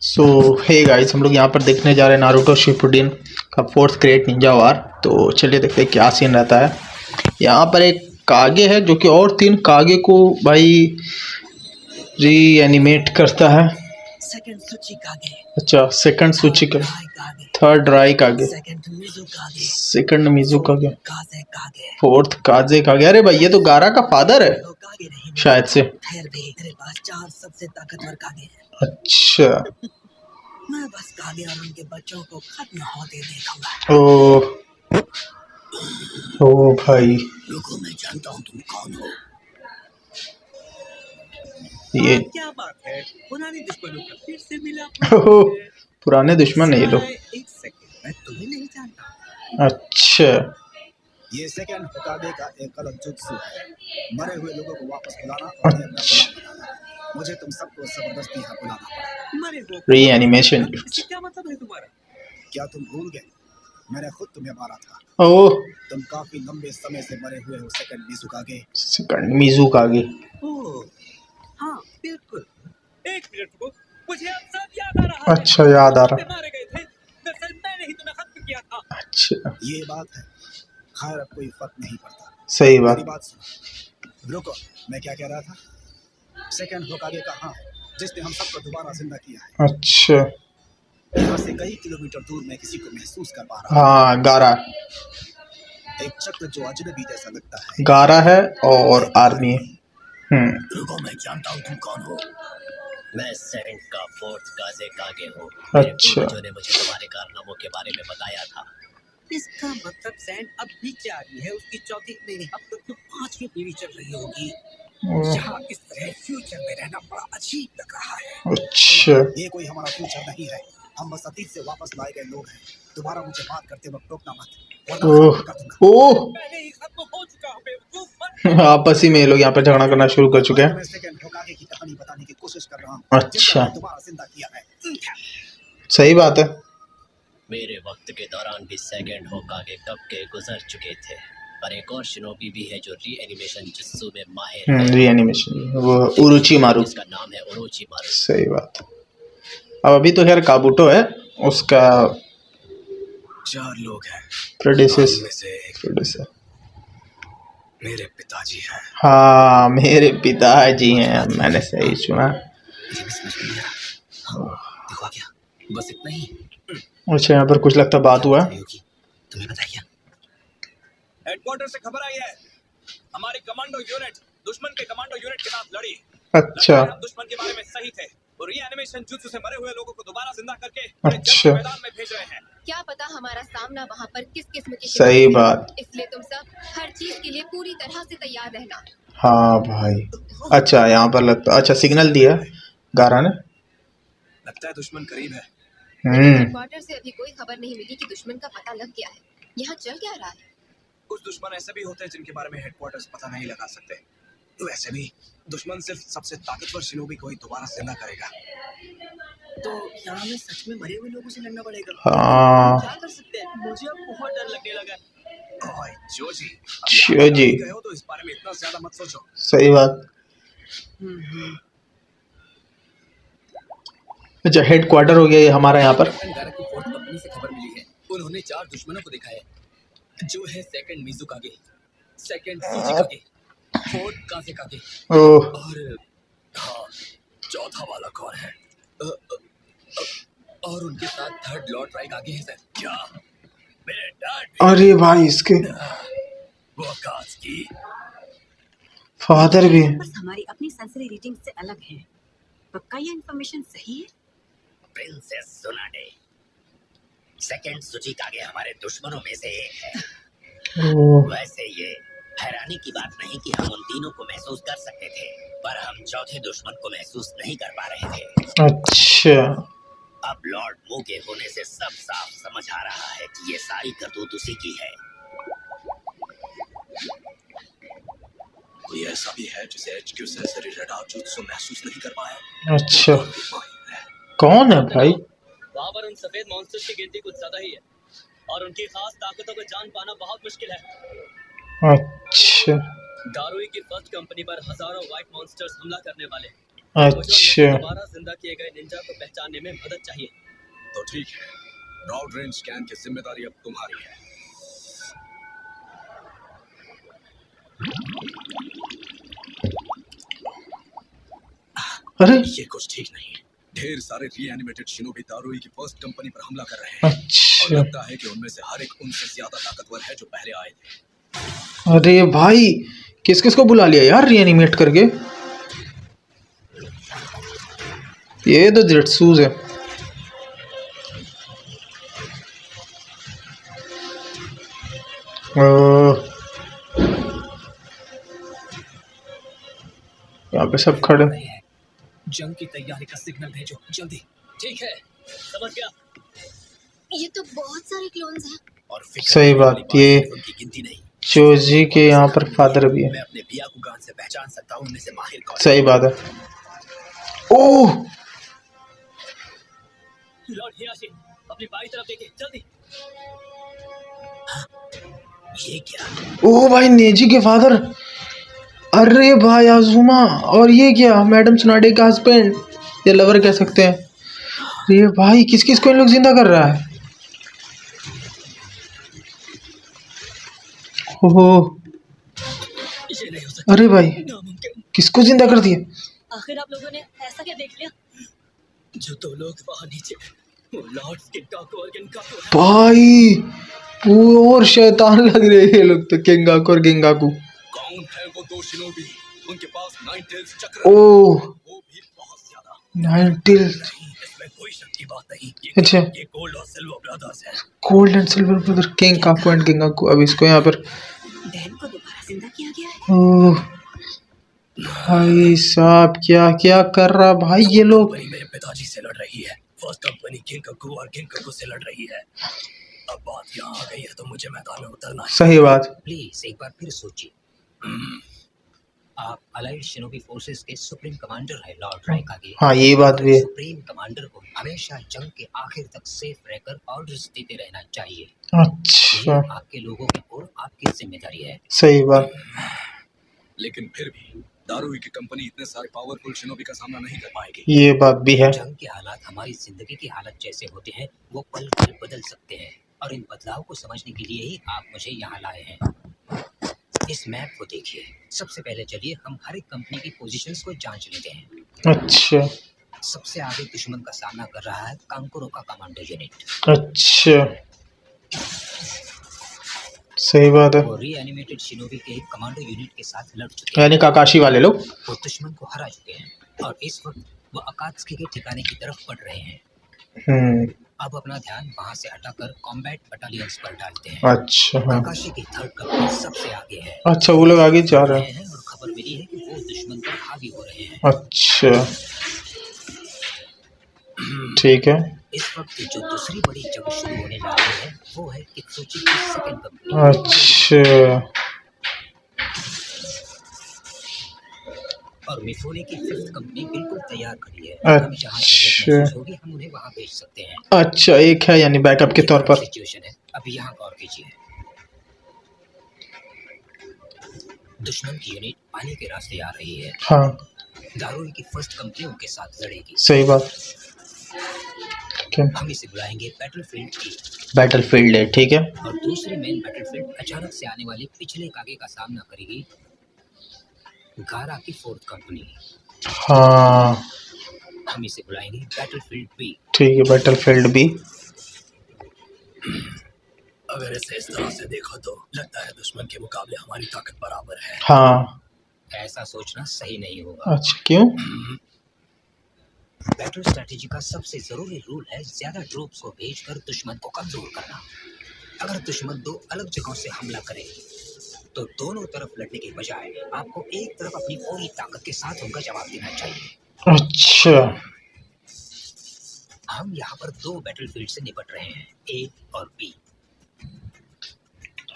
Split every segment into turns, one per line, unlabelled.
सो hey guys, हम लोग यहाँ पर देखने जा रहे हैं नारुतो शिपुडिन का 4th ग्रेट निंजा वार। तो चलिए देखते हैं क्या सीन रहता है। यहाँ पर एक कागे है जो कि और 3 कागे को भाई री एनिमेट करता है। अच्छा, सेकंड सूची का, थर्ड राई कागे, सेकंड मिजू कागे, फोर्थ काजे कागे। अरे भाई ये तो गारा का फादर है शायद से। अच्छा,
मैं बस कागे और उनके बच्चों को खत्म होते देखूंगा।
ओ भाई,
रुको, मैं जानता हूँ तुम कौन हो।
ये
क्या बात है, पुराने दुश्मनों का फिर से मिला।
पुराने दुश्मन है ये लोग।
एक सेकंड, मैं तुम्हें नहीं जानता।
अच्छा,
ये सेकंड होकागे का एक अलग जुत्सु है, मरे हुए लोगों को वापस बुलाना और
अच्छा,
मुझे तुम सबको जबरदस्ती यहाँ बुलाना पड़ा। मरे हुए
री एनिमेशन।
क्या मतलब है तुम्हारा? क्या तुम भूल गए? मैंने खुद तुम्हें मारा था।
ओह,
तुम काफी लंबे समय से मरे हुए हो सेकंड मिजुकागे।
सेकंड मिजू कागे।
ओह हाँ बिल्कुल। एक मिनट रुको, मुझे अब सब याद आ रहा है।
अच्छा, याद आ रहा।
मारे गए थे, दरअसल मैंने ही तुम्हें खत्म किया था।
अच्छा,
ये बात है। खैर अब कोई फर्क नहीं पड़ता।
सही
मेरी
बात।
बात सुनो। रुको, मैं क्या कह रहा था? सेकंड होकागे का हाँ, जिसने हम सबको दोबारा जिंदा किया है।
अच्छा,
यहाँ से कई किलोमीटर दूर मैं किसी को महसूस कर पा रहा हूँ।
हाँ, गारा,
एक चक्र जो अजनबी जैसा लगता है।
गारा है और आर्मी है।
रुको, मैं जानता हूँ तुम कौन हो। मैं सैंड का 4th काजे कागे हूँ।
अच्छा,
ने मुझे तुम्हारे कारनामों के बारे में बताया था। इसका मतलब सैंड अब भी जारी है, उसकी चौथी नहीं, अब तक तो 5वीं पीढ़ी चल रही होगी। यहाँ इस तरह फ्यूचर में रहना बड़ा अजीब लग रहा है।
अच्छा,
ये कोई हमारा फ्यूचर नहीं है, हम बस अतीत से वापस लाए गए लोग हैं। दोबारा मुझे बात करते वक्त टोकना मत, वरना
ओह,
खत्म कर दूंगा।
ओह,
पहले ही खत्म हो चुका हूँ बेवकूफ।
आपस ही में ये लोग यहाँ पे झगड़ा करना शुरू कर चुके हैं।
मैं सेकंड होकागे की कहानी बताने की कोशिश कर रहा हूँ,
अच्छा,
जिसने हमें दोबारा जिंदा किया है।
सही बात है।
मेरे वक्त के दौरान भी सेकंड होकागे कब के गुजर चुके थे, और एक और शिनोबी भी है जो री एनिमेशन जुत्सु में माहिर है।
री एनिमेशन, वो उरुची मारू।
जिसका नाम है ओरोची मारू।
सही बात। अब अभी तो खैर काबूटो है उसका
4 लोग हैं।
प्रोड्यूसर
मेरे पिताजी हैं।
हाँ, मेरे पिताजी हैं, मैंने सही सुना।
देखो क्या, बस इतना ही।
अच्छा, यहाँ पर कुछ लगता बात हुआ।
तुम्हें पता है क्या? हेडक्वार्टर से खबर आई है, हमारी कमांडो यूनिट दुश्मन के कमांडो यूनिट के साथ लड़ी।
अच्छा,
हम दुश्मन के बारे में सही थे, और रीएनिमेशन जुत्सु से मरे हुए लोगों को दोबारा जिंदा करके
अच्छा,
मैदान में भेज रहे हैं। क्या पता हमारा सामना वहाँ पर किस किस्म की
सही बात।
इसलिए तुम सब हर चीज के लिए पूरी तरह से तैयार रहना।
हाँ भाई। अच्छा, यहाँ पर लगता, अच्छा सिग्नल दिया गारा ने।
लगता है दुश्मन करीब है।
हेडक्वार्टर से अभी कोई खबर नहीं मिली कि दुश्मन का पता लग गया है। यहाँ चल क्या रहा है?
कुछ दुश्मन ऐसे भी होते हैं जिनके बारे में हेडक्वार्टर पता नहीं लगा सकते। तो ऐसे भी दुश्मन सिर्फ सबसे ताकतवर शिनोबी को ही दोबारा जिंदा करेगा। तो यहाँ हमें सच में मरे हुए लोगों से लड़ना पड़ेगा।
हाँ,
क्या कर सकते हैं? मुझे अब बहुत डर लगने लगा। ओए जोजी,
जोजी,
गए हो तो इस बारे में इतना ज्यादा मत सोचो।
सही बात। अच्छा, हेडक्वार्टर हो गया ये हमारा यहाँ पर।
कंपनी से खबर मिली है, उन्होंने 4 दुश्मनों को दिखाया, जो है सेकंड मिजुकागे, सेकंड सुजिकागे, 4th काजेकागे,
ओह,
और हाँ, चौथा वाला कौन है? और उनके साथ 3rd लॉर्ड राइकागे है सर। क्या मेरे डैड?
अरे भाई, इसके
वो काज़की
फादर भी है।
बस हमारी अपनी सेंसरी रीडिंग से अलग है। पक्का ये इन्फॉर्मेशन सही है?
प्रिंसेस सुनाडे, सेकंड सुजिकागे हमारे दुश्मनों में से एक है। वैसे ये हैरानी की बात नहीं कि हम उन तीनों को महसूस कर सकते थे, पर हम चौथे दुश्मन को महसूस नहीं कर पा रहे थे।
अच्छा,
अब लॉर्ड मू के होने से सब साफ समझ आ रहा है कि ये सारी करतूत उसी की है। कोई ऐसा भी है जिसे HQ सेंसरी रडार जुत्सु महसूस नहीं कर पाया?
अच्छा, कौन है भाई?
वहाँ पर उन सफेद मॉन्स्टर्स की गिनती कुछ ज्यादा ही है, और उनकी खास ताकतों को जान पाना बहुत मुश्किल है।
अच्छा,
दारुई की फर्स्ट कंपनी पर हजारों व्हाइट मॉन्स्टर्स हमला करने वाले,
अच्छा
दोबारा जिंदा किए गए निंजा को पहचानने में मदद चाहिए।
तो ठीक है, ब्रॉड रेंज स्कैन की जिम्मेदारी अब तुम्हारी है।
अरे
ये कुछ ठीक नहीं। ढेर सारे रीएनिमेटेड शिनोबी दारुई की फर्स्ट कंपनी पर हमला कर रहे हैं और
अच्छा
लगता है कि उनमें से हर एक उनसे ज्यादा ताकतवर है जो पहले आए थे।
अरे भाई किस किस को बुला लिया यार रीएनिमेट करके। ये तो जेटसूज है। यहाँ पे सब खड़े।
जंग की तैयारी का सिग्नल भेजो जल्दी। ठीक है, समझ गया।
ये तो बहुत सारे क्लोन्स हैं।
और फिक्र
सही
करने
बात,
वाली
ये
सिर्फ उनकी गिनती नहीं,
चोजी के यहाँ पर फादर भी है।
मैं अपने बियाकुगान से पहचान सकता हूँ उनमें से माहिर कौन है।
सही बात है। ओह
लॉर्ड हियाशी, अपनी बाई तरफ देखिए जल्दी।
ये क्या?
ओह भाई नेजी के फादर। अरे भाई आजुमा। और ये क्या मैडम सुनाडे का हस्बैंड या लवर कह सकते हैं। अरे भाई किस किस को इन लोग जिंदा कर रहा है। ओहो
ये नहीं हो सकता,
अरे भाई
नामुमकिन।
किसको जिंदा कर दिया।
आखिर आप लोगों ने ऐसा क्या देख लिया?
जो दो लोग वहाँ नीचे, वो लॉर्ड्स गिनकाको और गिनकाको है।
भाई और शैतान लग रहे हैं ये लोग तो, केंगाकू और गेंगाकू।
कौन है वो दो शिनोबी? उनके पास 9 टेल्स चक्र,
ओह
वो भी बहुत ज्यादा।
9 टिल।
इसमें कोई शक की बात नहीं।
अच्छा
ये गोल्ड और सिल्वर ब्रदर्स हैं।
गोल्ड एंड सिल्वर ब्रदर केंगाकू एंड गेंगाकू। अब इसको यहाँ पर
बहन को दोबारा जिंदा किया गया है।
ओह भाई साहब क्या क्या कर रहा भाई ये लोग।
कंपनी मेरे पिताजी से लड़ रही है। फर्स्ट कंपनी गिनकाकू और गिनकाकू से लड़ रही है। अब बात यहाँ आ गई है तो मुझे मैदान में उतरना है।
सही बात।
प्लीज एक बार फिर सोचिए। आप अलाइड शिनोबी फोर्सेस के सुप्रीम कमांडर है लॉर्ड राइकागे।
हाँ ये बात भी है।
सुप्रीम कमांडर को हमेशा जंग के आखिर तक सेफ रहकर ऑर्डर्स देते रहना चाहिए।
अच्छा
ये आपके लोगों की और आपकी जिम्मेदारी है।
सही बात।
लेकिन फिर भी दारुई की कंपनी इतने सारे पावरफुल शिनोबी का सामना नहीं कर पाएगी।
ये बात भी है।
जंग के हालात हमारी जिंदगी की हालत जैसे होते हैं, वो पल पल बदल सकते हैं और इन बदलाव को समझने के लिए ही आप मुझे यहाँ लाए हैं। इस मैप को देखिए। सबसे पहले चलिए हम हर एक कंपनी की पोजीशंस को जांच लेते हैं।
अच्छा
सबसे आगे दुश्मन का सामना कर रहा है कांकुरो का कमांडो यूनिट।
अच्छा सही बात है।
वो रीएनिमेटेड शिनोबी के कमांडो यूनिट के साथ लड़ चुके हैं।
यानी काकाशी वाले लोग।
वो दुश्मन को हरा चुके हैं और इस वक्त वो अकात्सुकी के ठिकाने की तरफ बढ़ रहे हैं। अब अपना ध्यान वहां से हटाकर कॉम्बैट बटालियंस पर डालते हैं।
अच्छा हाँ।
काकाशी की थर्ड कंपनी सबसे आगे है।
अच्छा वो लोग आगे जा रहे हैं।
और खबर मिली है कि वो दुश्मन पर हावी हो रहे हैं।
अच्छा ठीक है।
इस वक्त जो दूसरी बड़ी जंग शुरू होने जा रही है वो है कित्सुची की सेकंड कंपनी।
अच्छा
और मिफोने की फिफ्थ कंपनी बिल्कुल तैयार खड़ी है। हमें जहाँ
अच्छा।
जरूरत महसूस होगी हम उन्हें वहाँ भेज सकते हैं।
अच्छा एक है यानी बैकअप के तौर पर।
सिचुएशन है, अभी यहाँ गौर कीजिए। दुश्मन की यूनिट पानी के रास्ते आ रही है।
हाँ
दारुई की फर्स्ट कंपनी उनके साथ लड़ेगी।
सही बात।
हम इसे बुलाएंगे बैटलफील्ड की।
बैटलफील्ड है ठीक है।
और दूसरी मेन बैटलफील्ड अचानक से आने वाले पिछले कागे का सामना करेगी गारा की फोर्थ कंपनी।
हाँ
हम इसे बुलाएंगे बैटलफील्ड बी।
ठीक है बैटलफील्ड भी।
अगर इसे इस तरह से देखो तो लगता है दुश्मन के मुकाबले हमारी ताकत बराबर है।
हाँ
ऐसा सोचना सही नहीं होगा।
अच्छा क्यों।
बैटल स्ट्रेटेजी का सबसे जरूरी रूल है ज्यादा ट्रूप्स को भेजकर दुश्मन को कमजोर करना। अगर दुश्मन दो अलग जगहों से हमला करे तो दोनों तरफ लड़ने के बजाय आपको एक तरफ अपनी पूरी ताकत के साथ उनका जवाब देना चाहिए।
अच्छा
हम यहाँ पर दो बैटलफील्ड से निपट रहे हैं, ए और बी।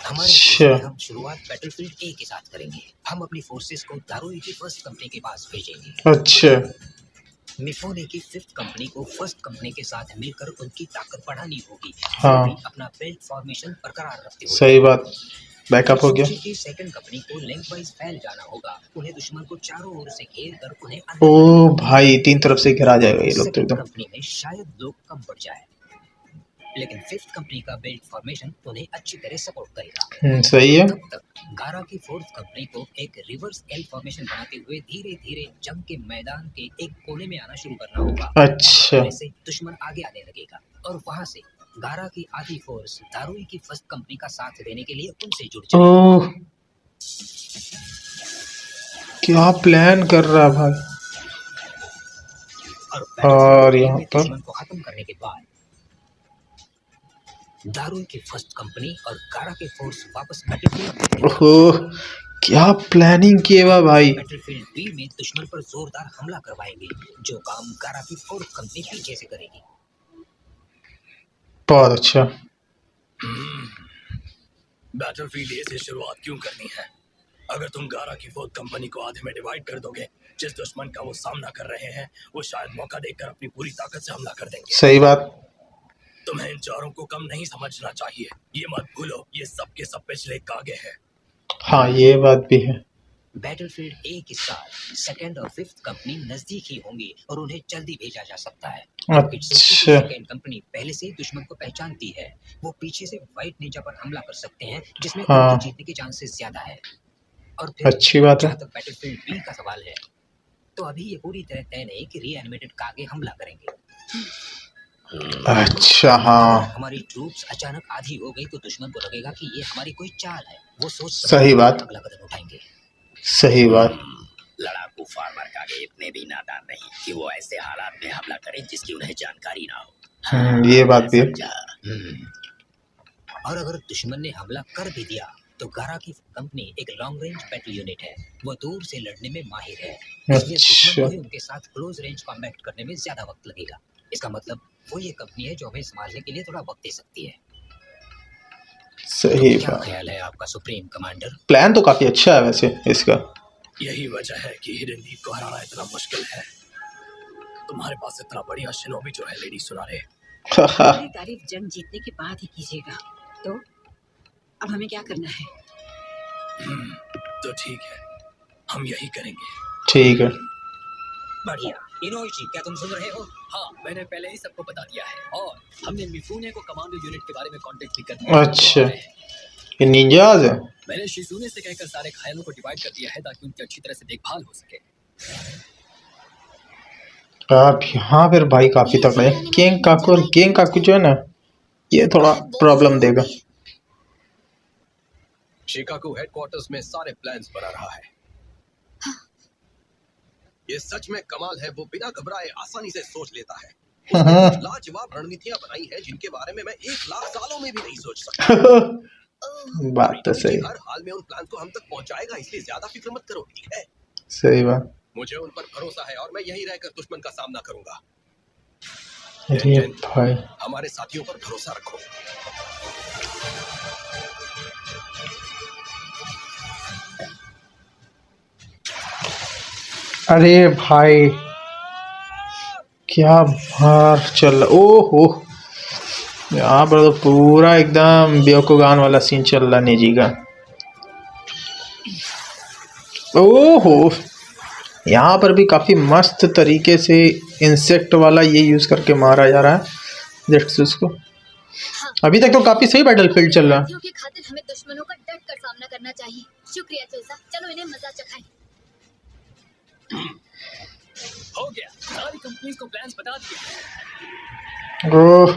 हमारे
अच्छा।
केस में हम शुरुआत बैटलफील्ड ए के साथ करेंगे। हम अपनी फोर्सेस को दारुई की फर्स्ट कंपनी के पास भेजेंगे।
अच्छा
मिफोने की फिफ्थ कंपनी को फर्स्ट कंपनी के साथ मिलकर उनकी ताकत बढ़ानी होगी।
हाँ।
वो भी अपना बेल्ट फॉर्मेशन बरकरार रखते हुए।
सही बात। बैकअप हो गया।
सूची की सेकंड कंपनी को लिंकवाइज फैल जाना होगा। उन्हें दुश्मन को चारों ओर से घेर कर उन्हें
ओ भाई 3 तरफ से घिरा जाएगा ये लोग तो
सेकंड
एकदम।
कंपनी में शायद लोग कम पड़ जाए, लेकिन फिफ्थ कंपनी का बेल्ट फॉर्मेशन उन्हें अच्छी तरह सपोर्ट करेगा।
सही है।
तब तक गारा की फोर्थ कंपनी को एक रिवर्स एल फॉर्मेशन बनाते हुए धीरे धीरे जंग के मैदान के एक कोने में आना शुरू करना होगा।
अच्छा
ऐसे दुश्मन आगे आने लगेगा और वहां से गारा की आधी फोर्स दारुई की फर्स्ट कंपनी का साथ देने के लिए उनसे जुड़ जाएगी।
ओह क्या प्लान कर रहा है भाई। और यहाँ पर
दुश्मन को खत्म करने के बाद दारुई की फर्स्ट कंपनी और गारा के फोर्स वापस बैटलफील्ड
ओह क्या प्लानिंग किए हुआ भाई।
बैटलफील्ड बी में दुश्मन पर जोरदार हमला करवाएंगे, जो काम गारा की फोर्थ कंपनी पीछे से करेगी।
बहुत अच्छा।
बैटलफील्ड ए से शुरुआत क्यों करनी है? अगर तुम गारा की फोर्थ कंपनी को आधे में डिवाइड कर दोगे, जिस दुश्मन का वो सामना कर रहे हैं वो शायद मौका देखकर अपनी पूरी ताकत से हमला कर देंगे।
सही बात।
तुम्हें इन चारों को कम नहीं समझना चाहिए। ये मत भूलो ये सब के सब पिछले कागे हैं।
हाँ ये बात भी है।
बैटलफील्ड ए के साथ सेकंड और फिफ्थ कंपनी नजदीक ही होंगी और उन्हें जल्दी भेजा जा सकता है।
अच्छा
सेकंड कंपनी पहले से ही दुश्मन को पहचानती है। वो पीछे से व्हाइट निंजा पर हमला कर सकते हैं, जिसमें
हाँ।
उनके जीतने के चांसेस ज्यादा है। और फिर
अच्छी बात है।
जहाँ तक बैटलफील्ड बी का सवाल है, तो अभी ये पूरी तरह तय नहीं कि रीएनिमेटेड कागे हमला करेंगे।
अच्छा हाँ
हमारी ट्रूप्स अचानक आधी हो गई तो दुश्मन को लगेगा कि ये हमारी कोई चाल है। वो सोच
सही बात।
अगला कदम उठाएंगे।
सही बात।
लड़ाकू फार्मर कागे इतने भी नादान नहीं कि वो ऐसे हालात में हमला करें जिसकी उन्हें जानकारी ना हो।
ये बात भी है।
और अगर दुश्मन ने हमला कर भी दिया तो गारा की कंपनी एक लॉन्ग रेंज बैटल यूनिट है। वो दूर से लड़ने में माहिर है, इसलिए दुश्मन को ही उनके साथ क्लोज रेंज कॉम्बैट करने में ज्यादा वक्त लगेगा। इसका मतलब वो ये कंपनी है जो हमें संभालने के लिए थोड़ा वक्त दे सकती है।
सही
क्या
बात।
ख्याल है आपका सुप्रीम कमांडर?
प्लान तो काफी अच्छा है वैसे इसका।
यही वजह है कि हिडन लीग को हराना इतना मुश्किल है। तुम्हारे पास इतना बढ़िया शिनोबी जो है लेडी सुनारे।
मेरी तारीफ जंग जीतने के बाद ही कीजिएगा। तो अब हमें क्या करना है?
तो ठीक है, हम यही करेंगे।
ठीक है।
बढ़िया। इनोइची, क्या तुम सुन रहे हो?
हाँ, मैंने पहले ही सबको बता दिया है और हमने मिफूने को कमांडो यूनिट के बारे में कांटेक्ट भी कर दिया।
अच्छा ये निंजाज है।
मैंने शिजुने से कहकर सारे घायलों को डिवाइड कर दिया है ताकि उनकी अच्छी तरह से देखभाल हो सके।
आप यहाँ फिर भाई काफी तगड़े हैं। किंग काकू और किंग काकू जो है ना ये थोड़ा प्रॉब्लम देगा।
शिकागो हेडक्वार्टर्स में सारे प्लान्स बना रहा है। ये सच में कमाल है, वो बिना घबराए आसानी से सोच लेता है। उसने कुछ लाजवाब रणनीतियां बनाई हैं जिनके बारे में मैं 1,00,000 सालों में भी नहीं सोच सकता।
बात तो सही।
हर हाल में उन प्लान को हम तक पहुंचाएगा, इसलिए ज्यादा फिक्र मत करो, ठीक है?
सही बात।
मुझे उन पर भरोसा है और मैं यहीं रहकर दुश्मन का सामना करूंगा।
अरे भाई
हमारे साथियों पर भरोसा रखो।
अरे भाई क्या भार चल। ओहो यहाँ पर तो पूरा एकदम बेवकूगान वाला सीन चल रहा निजी का। ओहो यहाँ पर भी काफी मस्त तरीके से इंसेक्ट वाला ये यूज करके मारा जा रहा है जेटसूस को। अभी तक तो काफी सही बैटलफील्ड चल रहा है।
क्योंकि खातिर हमें दुश्मनों का डट कर सामना करना चाहिए। शुक्रिया चेल्सा, चलो इन्हें मजा चखाएं।
हो गया, सारी कंपनीज को प्लान्स बता दिए।
ओह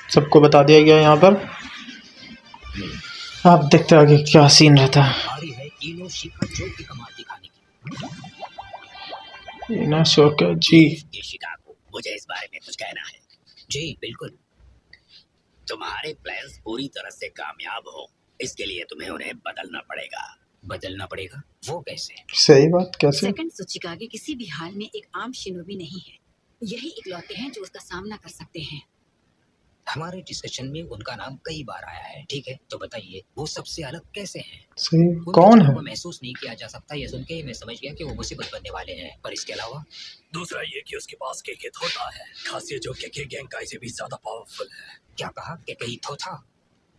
सबको बता दिया गया यहाँ पर। आप देखते आगे क्या सीन रहता है।
बारी है इनो शिका जो की कमाल दिखाने की।
इना शोका जी
ये शिकागो, मुझे इस बारे में कुछ कहना है। जी बिल्कुल। तुम्हारे प्लान्स पूरी तरह से कामयाब हो, इसके लिए तुम्हें उन्हें बदलना पड़ेगा। बदलना पड़ेगा? वो कैसे?
सही बात कैसे?
सेकंड सुचिकागे किसी भी हाल में एक आम शिनोबी नहीं है। यही इकलौते हैं जो उसका सामना कर सकते हैं।
हमारे डिस्कशन में उनका नाम कई बार आया है, ठीक है? तो बताइए वो सबसे अलग कैसे हैं?
सही
उनके
कौन
चेहरे
है?
को महसूस नहीं किया जा सकता। ये सुन के मैं समझ गया कि वो मुसीबत बनने वाले हैं। पर इसके अलावा
दूसरा ये कि उसके पास केके थोथा है, खासियत जो केके गैंग का इसे भी ज्यादा पावरफुल है।
क्या कहा? कि कहीं थोथा?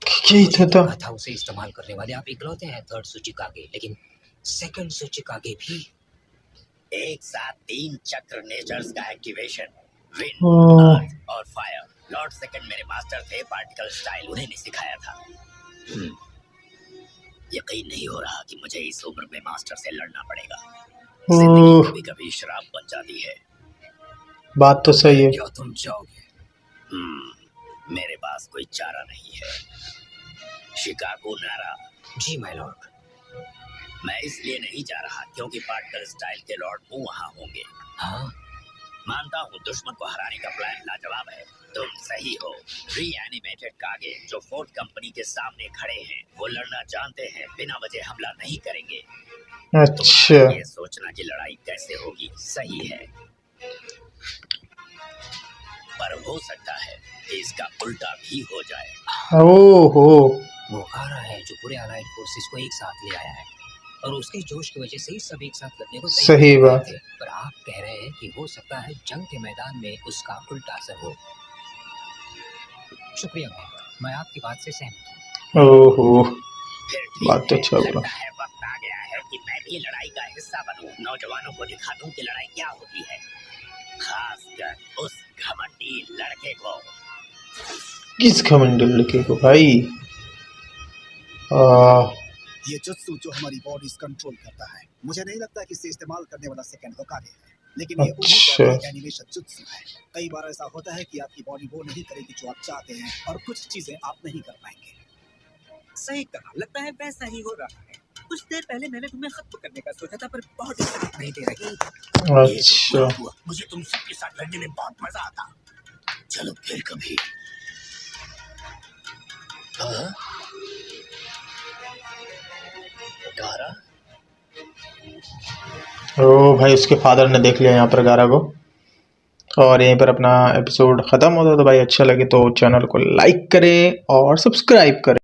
यही तो था।
कहा था उसे इस्तेमाल करने वाले आप इकलौते हैं थर्ड सूचिकागे, लेकिन सेकंड सूचिकागे भी एक साथ 3 चक्र नेचर्स का एक्टिवेशन, विंड,
ओह,
अर्थ और फायर। लॉर्ड सेकंड मेरे मास्टर थे, पार्टिकल स्टाइल उन्हें नहीं सिखाया था। यकीन नहीं हो रहा कि मुझे इस उम्र में मास्टर से लड़ना पड़ेगा। जिंदगी
ओह,
कभी कभी शराब बन जाती है।
बात तो सही है।
क्या तुम जाओगे?
मेरे पास कोई चारा नहीं है। शिकागो नारा। जी माय लॉर्ड। मैं इसलिए नहीं जा रहा क्योंकि पार्टिकल स्टाइल के लॉर्ड वो वहाँ होंगे। हाँ, मानता हूँ दुश्मन को हराने का प्लान लाजवाब है। तुम सही हो। रीएनिमेटेड कागे जो फोर्थ कंपनी के सामने खड़े हैं, वो लड़ना जानते हैं, बिना वजह हमला नहीं करेंगे।
अच्छा,
ये सोचना कि लड़ाई कैसे होगी सही है, पर हो सकता है कि इसका उल्टा भी हो जाए।
ओहो,
वो गारा है जो पूरे अलाइड फोर्सेस को एक साथ ले आया है और उसके जोश की वजह से ही सब एक साथ लड़ने को तैयार
सही
हो
बात।
गए थे। पर आप कह रहे हैं कि हो सकता है जंग के मैदान में उसका उल्टा असर हो। शुक्रिया मैं आपकी बात से सहमत हूँ।
ओहो,
फिर
बात तो
ठीक
अच्छा
है,
बोला।
लगता है वक्त आ गया है कि मैं भी लड़ाई का हिस्सा बनूं। नौजवानों को दिखा दूं कि लड़ाई क्या होती है, खासकर उस घमंडी लड़के को।
किस घमंडी लड़के को भाई?
ये जुत्सु जो हमारी बॉडीज कंट्रोल करता है, मुझे नहीं लगता कि इसे इस्तेमाल करने वाला सेकंड होकागे है, लेकिन ये उन्हीं
अच्छा,
का एनिमेशन जुत्सु है। कई बार ऐसा होता है कि आपकी बॉडी वो नहीं करेगी जो आप चाहते हैं और कुछ चीजें आप नहीं कर पाएंगे।
सही कहा, लगता है वैसा ही हो रहा है। कुछ देर पहले मैंने तुम्हें खत्म करने का सोचा था पर बॉडी साथ नहीं दे रही।
अच्छा,
मुझे तुम सबके साथ लड़ने में बहुत मजा आता। चलो फिर कभी। हाँ? गारा?
ओ भाई, उसके फादर ने देख लिया यहाँ पर गारा को। और यहीं पर अपना एपिसोड ख़त्म होता है। तो भाई अच्छा लगे तो चैनल को लाइक करें और सब्सक्राइब करें।